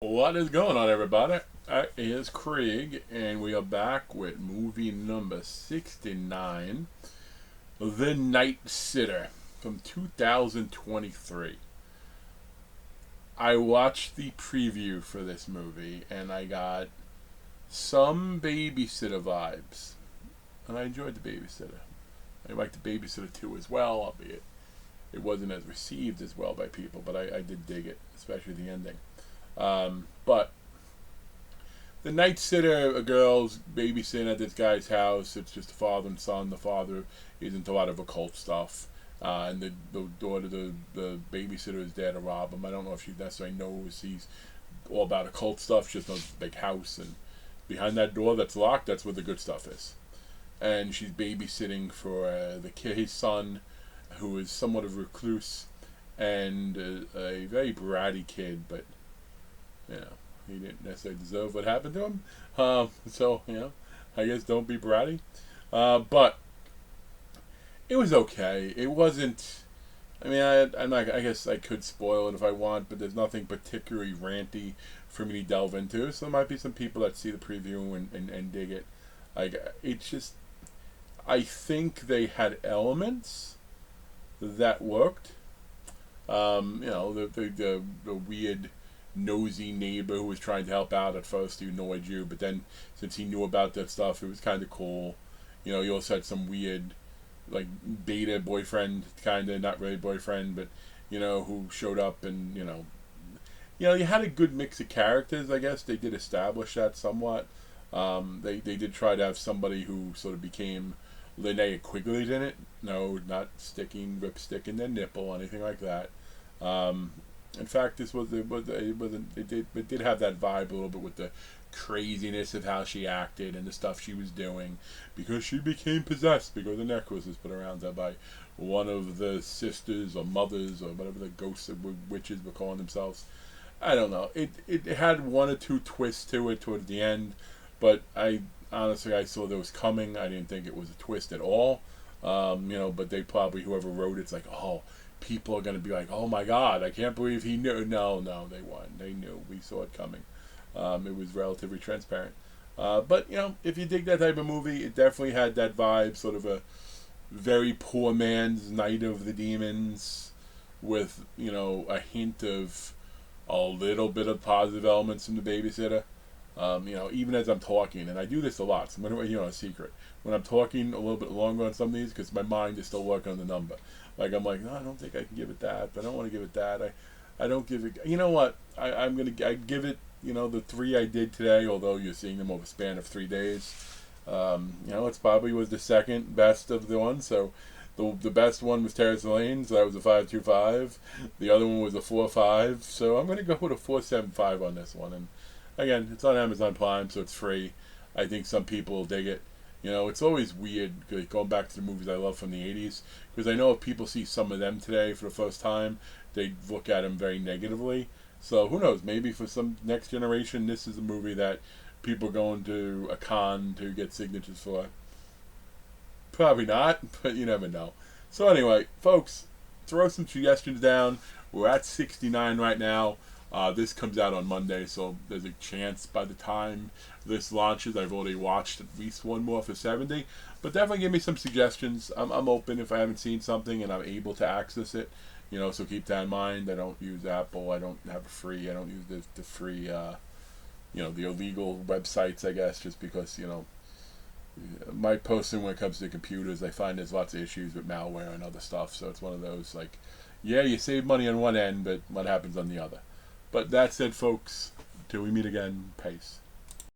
What is going on, everybody? It is Craig, and we are back with movie number 69, The Night Sitter, from 2023. I watched the preview for this movie, and I got some babysitter vibes, and I enjoyed the babysitter. I liked the babysitter 2 as well, albeit it wasn't as received as well by people, but I did dig it, especially the ending. But the night sitter, a girl's babysitting at this guy's house. It's just the father and son. The father is into a lot of occult stuff. And the daughter, the babysitter, is there to rob him. I don't know if she necessarily knows he's all about occult stuff. She just knows it's a big house. And behind that door that's locked, that's where the good stuff is. And she's babysitting for the kid, his son, who is somewhat of a recluse and a very bratty kid, but you know, he didn't necessarily deserve what happened to him. So, I guess don't be bratty. But it was okay. It wasn't. I mean, I guess I could spoil it if I want, but there's nothing particularly ranty for me to delve into. So there might be some people that see the preview and dig it. It's just, I think they had elements that worked. The weird nosy neighbor who was trying to help out at first, he annoyed you, but then since he knew about that stuff, it was kind of cool. You also had some weird, like, beta boyfriend, kind of, not really boyfriend, but, who showed up and, you had a good mix of characters, I guess. They did establish that somewhat. They did try to have somebody who sort of became Linnea Quigley in it. No, not ripstick in their nipple, anything like that. In fact, it did have that vibe a little bit with the craziness of how she acted and the stuff she was doing, because she became possessed because the necklace was put around her by one of the sisters or mothers or whatever the ghosts of witches were calling themselves. I don't know. It had one or two twists to it towards the end, but I saw those coming. I didn't think it was a twist at all. But they probably, whoever wrote it's like, oh, people are going to be like, oh my God, I can't believe he knew. No, they weren't. They knew. We saw it coming. It was relatively transparent. But, if you dig that type of movie, it definitely had that vibe, sort of a very poor man's Night of the Demons with, a hint of a little bit of positive elements from The Babysitter. Even as I'm talking, and I do this a lot, so I'm going to, a secret. When I'm talking a little bit longer on some of these, because my mind is still working on the number. Like, I'm like, no, I don't think I can give it that, but I don't want to give it that. I don't give it, you know what, I give it, the 3 I did today, although you're seeing them over a span of 3 days. It's probably was the second best of the ones, so the best one was Terrace Lane, so that was a 5.25. The other one was a 4.5, so I'm going to go with a 4.75 on this one, and again, it's on Amazon Prime, so it's free. I think some people will dig it. It's always weird, going back to the movies I love from the 80s, because I know if people see some of them today for the first time, they look at them very negatively. So who knows, maybe for some next generation, this is a movie that people are going to a con to get signatures for. Probably not, but you never know. So anyway, folks, throw some suggestions down. We're at 69 right now. This comes out on Monday, so there's a chance by the time this launches, I've already watched at least one more for 70. But definitely give me some suggestions. I'm open if I haven't seen something and I'm able to access it. So keep that in mind. I don't use Apple. I don't have a free. I don't use the free, the illegal websites, I guess, just because, my posting when it comes to computers, I find there's lots of issues with malware and other stuff. So it's one of those, like, yeah, you save money on one end, but what happens on the other? But that said, folks, till we meet again, peace.